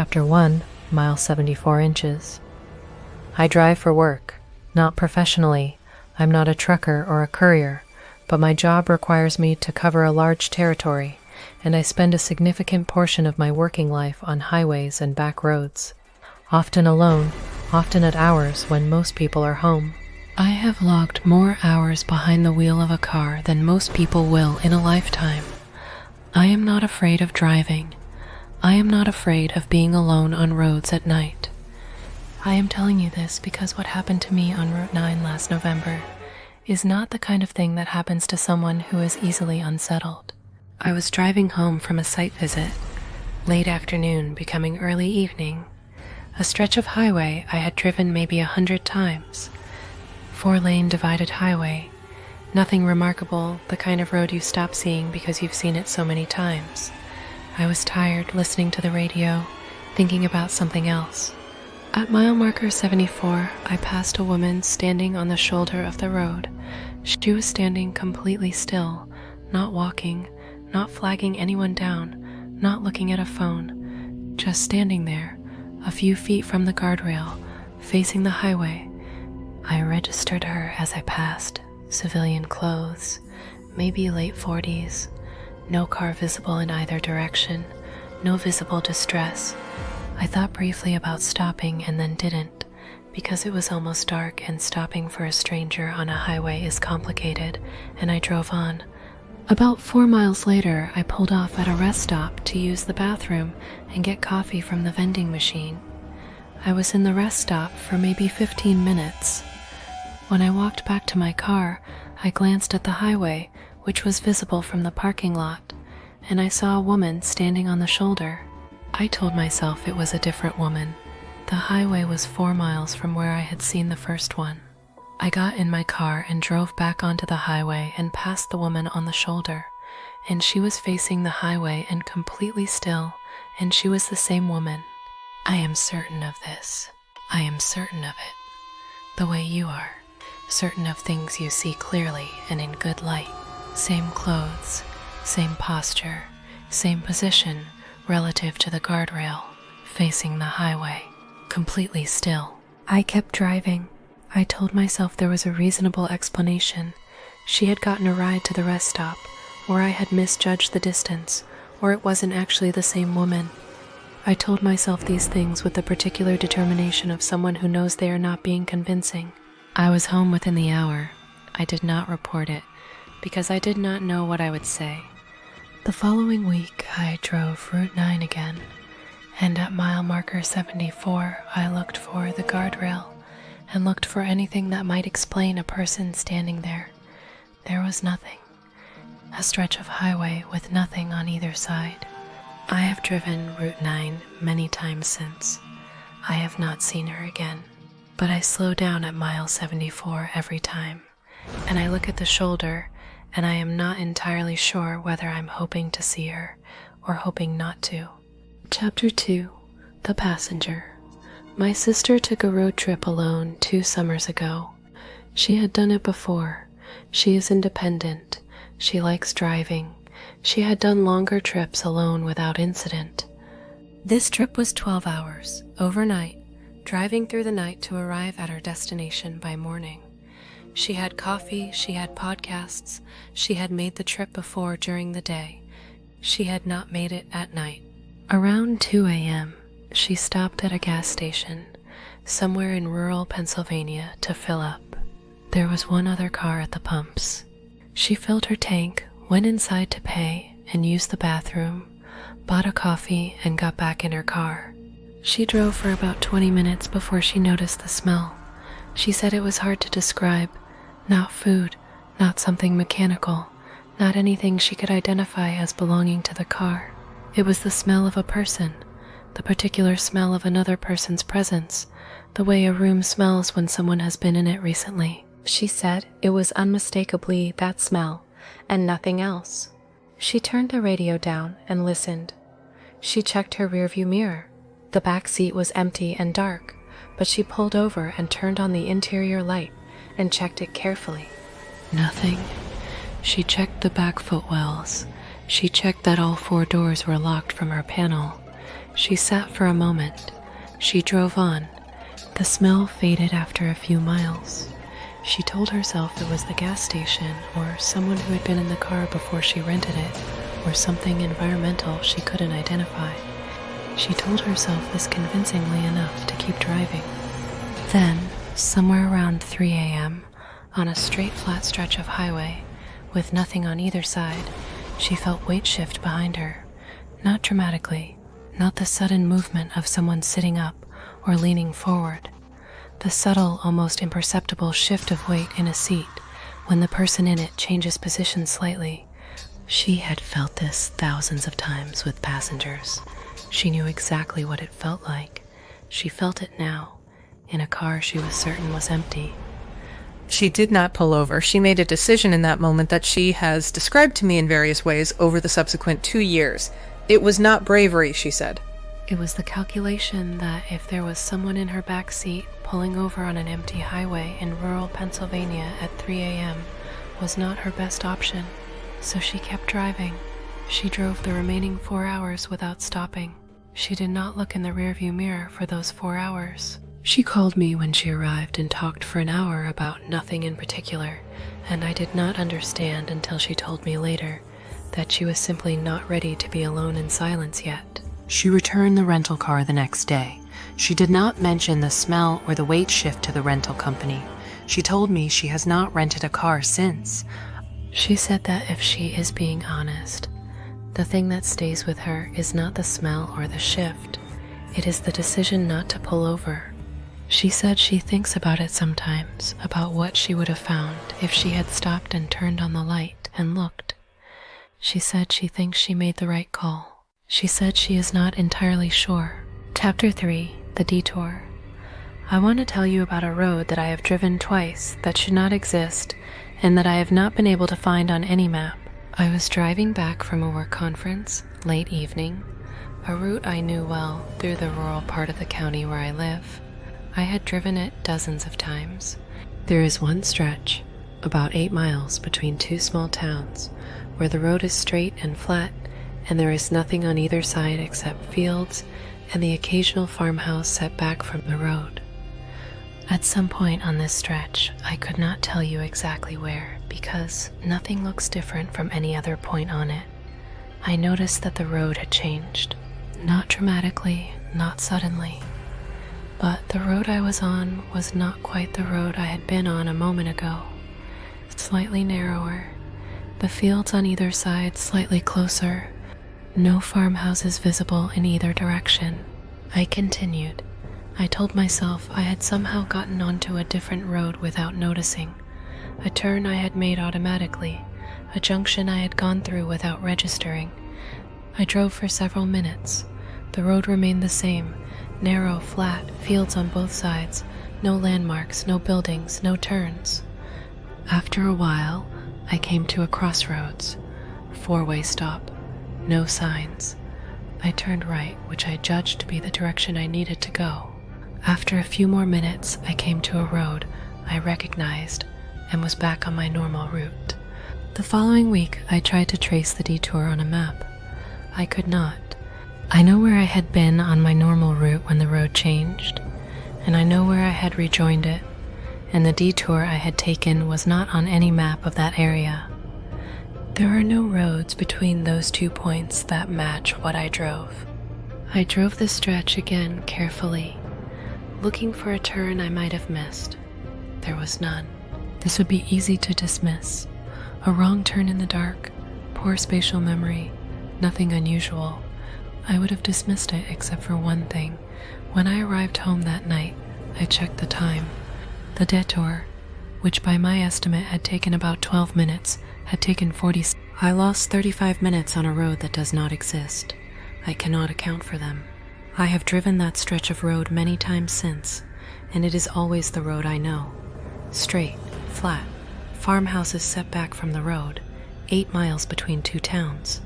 Chapter 1, Mile 74 Inches. I drive for work, not professionally. I'm not a trucker or a courier, but my job requires me to cover a large territory, and I spend a significant portion of my working life on highways and back roads, often alone, often at hours when most people are home. I have logged more hours behind the wheel of a car than most people will in a lifetime. I am not afraid of driving. I am not afraid of being alone on roads at night. I am telling you this because what happened to me on Route 9 last November is not the kind of thing that happens to someone who is easily unsettled. I was driving home from a site visit, late afternoon becoming early evening, a stretch of highway I had driven maybe 100 times. 4-lane divided highway, nothing remarkable, the kind of road you stop seeing because you've seen it so many times. I was tired listening to the radio, thinking about something else. At mile marker 74, I passed a woman standing on the shoulder of the road. She was standing completely still, not walking, not flagging anyone down, not looking at a phone, just standing there, a few feet from the guardrail, facing the highway. I registered her as I passed, civilian clothes, maybe late 40s, no car visible in either direction, no visible distress. I thought briefly about stopping and then didn't, because it was almost dark and stopping for a stranger on a highway is complicated, and I drove on. About 4 miles later, I pulled off at a rest stop to use the bathroom and get coffee from the vending machine. I was in the rest stop for maybe 15 minutes. When I walked back to my car, I glanced at the highway, which was visible from the parking lot, and I saw a woman standing on the shoulder. I told myself it was a different woman. The highway was 4 miles from where I had seen the first one. I got in my car and drove back onto the highway and passed the woman on the shoulder, and she was facing the highway and completely still, and she was the same woman. I am certain of this. I am certain of it. The way you are. Certain of things you see clearly and in good light. Same clothes, same posture, same position relative to the guardrail, facing the highway, completely still. I kept driving. I told myself there was a reasonable explanation. She had gotten a ride to the rest stop, or I had misjudged the distance, or it wasn't actually the same woman. I told myself these things with the particular determination of someone who knows they are not being convincing. I was home within the hour. I did not report it, because I did not know what I would say. The following week, I drove Route 9 again, and at mile marker 74, I looked for the guardrail and looked for anything that might explain a person standing there. There was nothing. A stretch of highway with nothing on either side. I have driven Route 9 many times since. I have not seen her again, but I slow down at mile 74 every time, and I look at the shoulder, and I am not entirely sure whether I'm hoping to see her or hoping not to. Chapter 2, The Passenger. My sister took a road trip alone 2 summers ago. She had done it before. She is independent. She likes driving. She had done longer trips alone without incident. This trip was 12 hours, overnight, driving through the night to arrive at her destination by morning. She had coffee, she had podcasts, she had made the trip before during the day. She had not made it at night. Around 2 a.m., she stopped at a gas station, somewhere in rural Pennsylvania, to fill up. There was one other car at the pumps. She filled her tank, went inside to pay, and used the bathroom, bought a coffee, and got back in her car. She drove for about 20 minutes before she noticed the smell. She said it was hard to describe. Not food, not something mechanical, not anything she could identify as belonging to the car. It was the smell of a person, the particular smell of another person's presence, the way a room smells when someone has been in it recently. She said it was unmistakably that smell, and nothing else. She turned the radio down and listened. She checked her rearview mirror. The back seat was empty and dark, but she pulled over and turned on the interior light and checked it carefully. Nothing. She checked the back footwells. She checked that all 4 doors were locked from her panel. She sat for a moment. She drove on. The smell faded after a few miles. She told herself it was the gas station or someone who had been in the car before she rented it, or something environmental she couldn't identify. She told herself this convincingly enough to keep driving. Then, somewhere around 3 a.m., on a straight flat stretch of highway, with nothing on either side, she felt weight shift behind her. Not dramatically, not the sudden movement of someone sitting up or leaning forward. The subtle, almost imperceptible shift of weight in a seat when the person in it changes position slightly. She had felt this thousands of times with passengers. She knew exactly what it felt like. She felt it now, in a car she was certain was empty. She did not pull over. She made a decision in that moment that she has described to me in various ways over the subsequent 2 years. It was not bravery, she said. It was the calculation that if there was someone in her back seat pulling over on an empty highway in rural Pennsylvania at 3 a.m. was not her best option, so she kept driving. She drove the remaining 4 hours without stopping. She did not look in the rearview mirror for those 4 hours. She called me when she arrived and talked for an hour about nothing in particular, and I did not understand until she told me later that she was simply not ready to be alone in silence yet. She returned the rental car the next day. She did not mention the smell or the weight shift to the rental company. She told me she has not rented a car since. She said that if she is being honest, the thing that stays with her is not the smell or the shift. It is the decision not to pull over. She said she thinks about it sometimes, about what she would have found if she had stopped and turned on the light and looked. She said she thinks she made the right call. She said she is not entirely sure. Chapter 3, The Detour. I want to tell you about a road that I have driven twice that should not exist and that I have not been able to find on any map. I was driving back from a work conference, late evening, a route I knew well through the rural part of the county where I live. I had driven it dozens of times. There is one stretch, about 8 miles between 2 small towns, where the road is straight and flat, and there is nothing on either side except fields and the occasional farmhouse set back from the road. At some point on this stretch, I could not tell you exactly where, because nothing looks different from any other point on it. I noticed that the road had changed. Not dramatically, not suddenly. But the road I was on was not quite the road I had been on a moment ago. Slightly narrower, the fields on either side slightly closer, no farmhouses visible in either direction. I continued. I told myself I had somehow gotten onto a different road without noticing, a turn I had made automatically, a junction I had gone through without registering. I drove for several minutes. The road remained the same, narrow, flat, fields on both sides, no landmarks, no buildings, no turns. After a while, I came to a crossroads, 4-way stop, no signs. I turned right, which I judged to be the direction I needed to go. After a few more minutes, I came to a road I recognized and was back on my normal route. The following week, I tried to trace the detour on a map. I could not. I know where I had been on my normal route when the road changed, and I know where I had rejoined it, and the detour I had taken was not on any map of that area. There are no roads between those 2 points that match what I drove. I drove the stretch again carefully, looking for a turn I might have missed. There was none. This would be easy to dismiss. A wrong turn in the dark, poor spatial memory, nothing unusual. I would have dismissed it except for one thing. When I arrived home that night, I checked the time. The detour, which by my estimate had taken about 12 minutes, had taken 40. I lost 35 minutes on a road that does not exist. I cannot account for them. I have driven that stretch of road many times since, and it is always the road I know. Straight, flat, farmhouses set back from the road, 8 miles between 2 towns.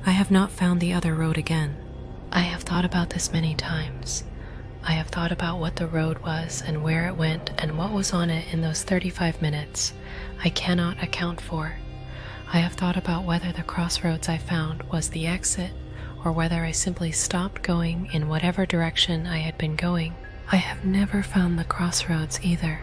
I have not found the other road again. I have thought about this many times. I have thought about what the road was and where it went and what was on it in those 35 minutes. I cannot account for. I have thought about whether the crossroads I found was the exit or whether I simply stopped going in whatever direction I had been going. I have never found the crossroads either.